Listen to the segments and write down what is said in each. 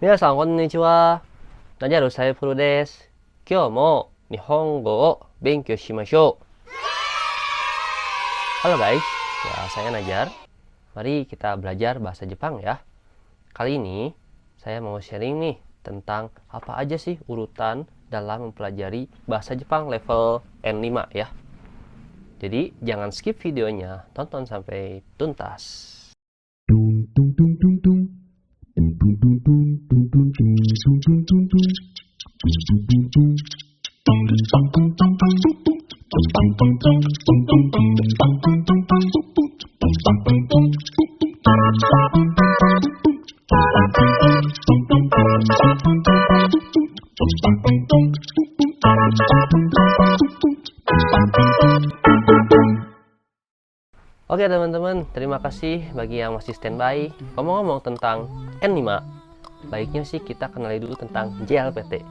皆さんこんにちは。ナジャルサイフルです。今日も日本語を勉強しましょう。Halo guys, ya saya Najar. Mari kita belajar bahasa Jepang ya. Kali ini saya mau sharing nih tentang apa aja sih urutan dalam mempelajari bahasa Jepang level N5 ya. Jadi jangan skip videonya, tonton sampai tuntas. Oke teman-teman, terima kasih bagi yang masih standby. Ngomong-ngomong tentang N5, baiknya sih kita kenali dulu tentang JLPT.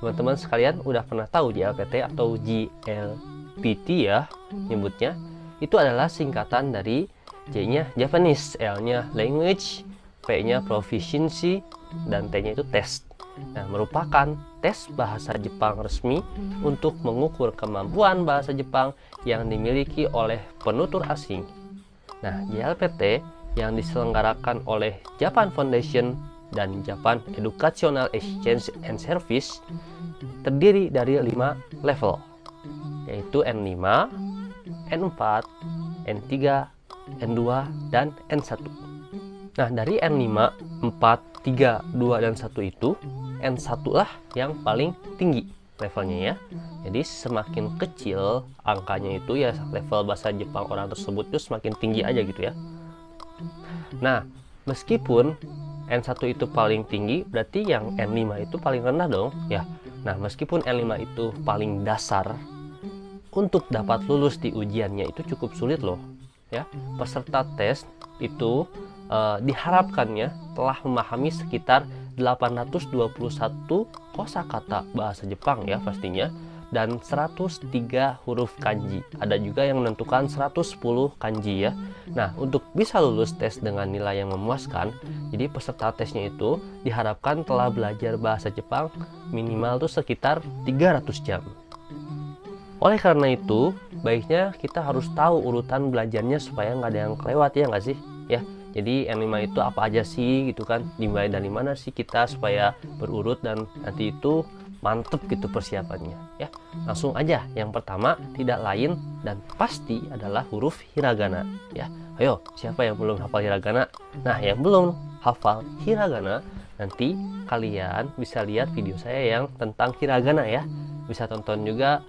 Teman-teman sekalian udah pernah tahu JLPT atau JLPT ya nyebutnya. Itu adalah singkatan dari J-nya Japanese, L-nya Language, P-nya Proficiency, dan T-nya itu Test. Nah, merupakan tes bahasa Jepang resmi untuk mengukur kemampuan bahasa Jepang yang dimiliki oleh penutur asing. Nah, JLPT yang diselenggarakan oleh Japan Foundation dan Japan Educational Exchange and Service terdiri dari 5 level, yaitu N5, N4, N3, N2, dan N1. Nah, dari N5, 4, 3, 2, dan 1 itu, N1 lah yang paling tinggi levelnya ya. Jadi semakin kecil angkanya itu ya level bahasa Jepang orang tersebut itu semakin tinggi aja gitu ya. Nah, meskipun N1 itu paling tinggi, berarti yang N5 itu paling rendah dong ya. Nah, meskipun N5 itu paling dasar, untuk dapat lulus di ujiannya itu cukup sulit loh ya. Peserta tes itu diharapkannya telah memahami sekitar 821 kosakata bahasa Jepang ya pastinya, dan 103 huruf kanji. Ada juga yang menentukan 110 kanji ya. Nah, untuk bisa lulus tes dengan nilai yang memuaskan, jadi peserta tesnya itu diharapkan telah belajar bahasa Jepang minimal tuh sekitar 300 jam. Oleh karena itu, baiknya kita harus tahu urutan belajarnya supaya nggak ada yang kelewat ya nggak sih? Ya, jadi N5 itu apa aja sih gitu kan? Dimulai dari mana sih kita supaya berurut dan nanti itu mantep gitu persiapannya ya. Langsung aja, yang pertama tidak lain dan pasti adalah huruf hiragana ya. Ayo, siapa yang belum hafal hiragana? Nah, yang belum hafal hiragana, nanti kalian bisa lihat video saya yang tentang hiragana ya. Bisa tonton juga,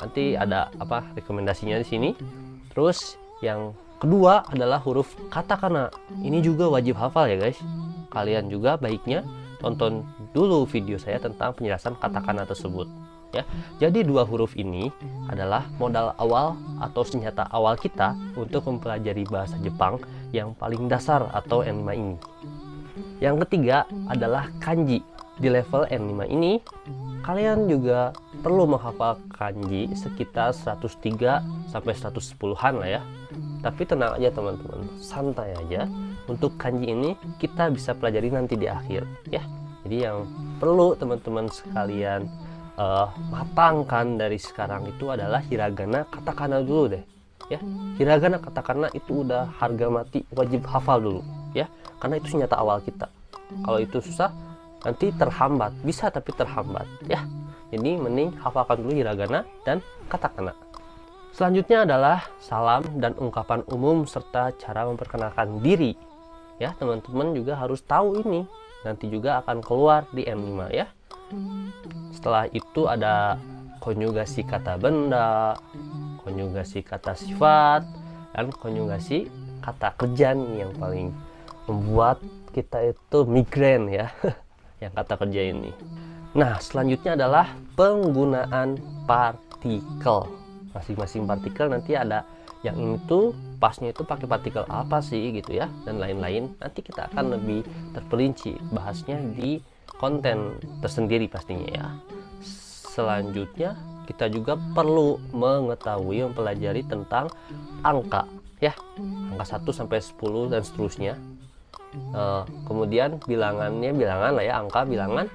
nanti ada apa rekomendasinya di sini. Terus yang kedua adalah huruf katakana. Ini juga wajib hafal ya guys. Kalian juga baiknya tonton dulu video saya tentang penjelasan katakana tersebut ya. Jadi dua huruf ini adalah modal awal atau senjata awal kita untuk mempelajari bahasa Jepang yang paling dasar atau N5 ini. Yang ketiga adalah kanji. Di level N5 ini kalian juga perlu menghafal kanji sekitar 103 sampai 110-an lah ya. Tapi tenang aja teman-teman, santai aja. Untuk kanji ini kita bisa pelajari nanti di akhir ya. Jadi yang perlu teman-teman sekalian matangkan dari sekarang itu adalah hiragana katakana dulu deh ya. Hiragana katakana itu udah harga mati, wajib hafal dulu ya, karena itu senjata awal kita. Kalau itu susah nanti terhambat, bisa tapi terhambat ya. Jadi mending hafalkan dulu hiragana dan katakana. Selanjutnya adalah salam dan ungkapan umum serta cara memperkenalkan diri ya. Teman-teman juga harus tahu ini, nanti juga akan keluar di N5 ya. Setelah itu ada konjugasi kata benda, konjugasi kata sifat, dan konjugasi kata kerja nih yang paling membuat kita itu migrain ya. Yang kata kerja ini. Nah, selanjutnya adalah penggunaan partikel. Masing-masing partikel nanti ada yang ini tuh pasnya itu pakai partikel apa sih gitu ya, dan lain-lain. Nanti kita akan lebih terperinci bahasnya di konten tersendiri pastinya ya. Selanjutnya kita juga perlu mengetahui, mempelajari tentang angka ya, angka 1 sampai 10 dan seterusnya. Kemudian bilangan lah ya, angka bilangan,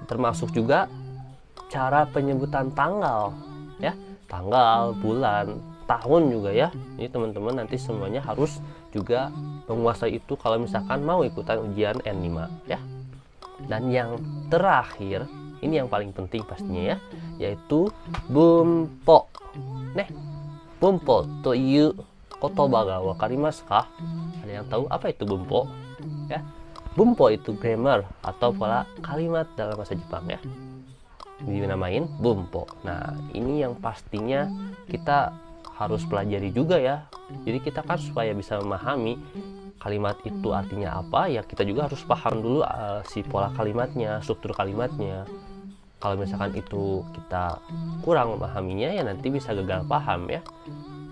termasuk juga cara penyebutan tanggal ya, tanggal, bulan, tahun juga ya. Ini teman-teman nanti semuanya harus juga menguasai itu kalau misalkan mau ikutan ujian N5 ya. Dan yang terakhir, ini yang paling penting pastinya ya, yaitu bumpo. Bumpo to yu kotoba ga wakarimasu ka? Ada yang tahu apa itu bumpo? Ya. Bumpo itu grammar atau pola kalimat dalam bahasa Jepang ya. Dinamain bumpo. Nah, ini yang pastinya kita harus pelajari juga ya. Jadi kita kan supaya bisa memahami kalimat itu artinya apa ya, kita juga harus paham dulu si pola kalimatnya, struktur kalimatnya. Kalau misalkan itu kita kurang memahaminya ya nanti bisa gagal paham ya.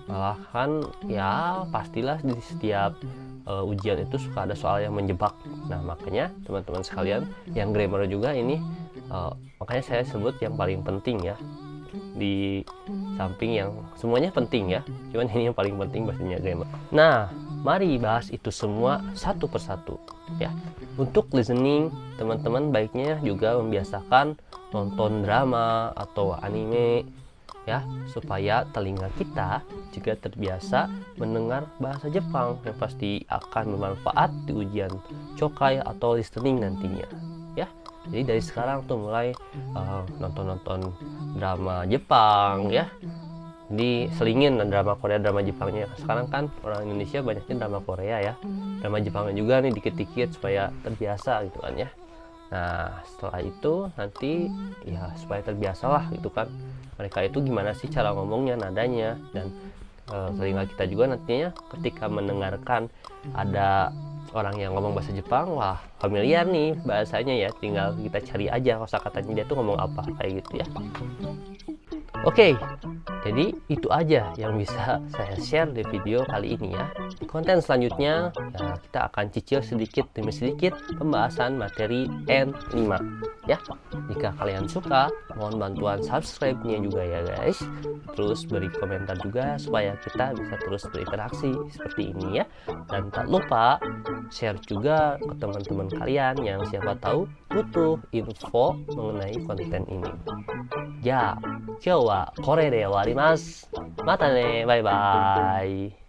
Malah kan ya pastilah di setiap ujian itu suka ada soal yang menjebak. Nah, makanya teman-teman sekalian yang grammar juga ini makanya saya sebut yang paling penting ya, di samping yang semuanya penting ya, cuman ini yang paling penting pastinya grammar. Nah, mari bahas itu semua satu persatu ya. Untuk listening, teman-teman baiknya juga membiasakan nonton drama atau anime ya, supaya telinga kita juga terbiasa mendengar bahasa Jepang yang pasti akan bermanfaat di ujian Chokai atau listening nantinya ya. Jadi dari sekarang tuh mulai nonton-nonton drama Jepang ya. Jadi selingin drama Korea, drama Jepangnya. Sekarang kan orang Indonesia banyaknya drama Korea ya. Drama Jepangnya juga nih dikit-dikit supaya terbiasa gitu kan ya. Nah, setelah itu nanti ya supaya terbiasa lah gitu kan. Mereka itu gimana sih cara ngomongnya, nadanya, dan telinga kita juga nantinya ketika mendengarkan ada orang yang ngomong bahasa Jepang, wah familiar nih bahasanya ya, tinggal kita cari aja kosakatanya dia tuh ngomong apa kayak gitu ya. Oke, jadi itu aja yang bisa saya share di video kali ini ya. Di konten selanjutnya ya, kita akan cicil sedikit demi sedikit pembahasan materi N5 ya. Jika kalian suka, mohon bantuan subscribe-nya juga ya guys. Terus beri komentar juga supaya kita bisa terus berinteraksi seperti ini ya. Dan tak lupa share juga ke teman-teman kalian yang siapa tahu butuh info mengenai konten ini. Ya, 今日はこれで終わります。またね、バイバイ。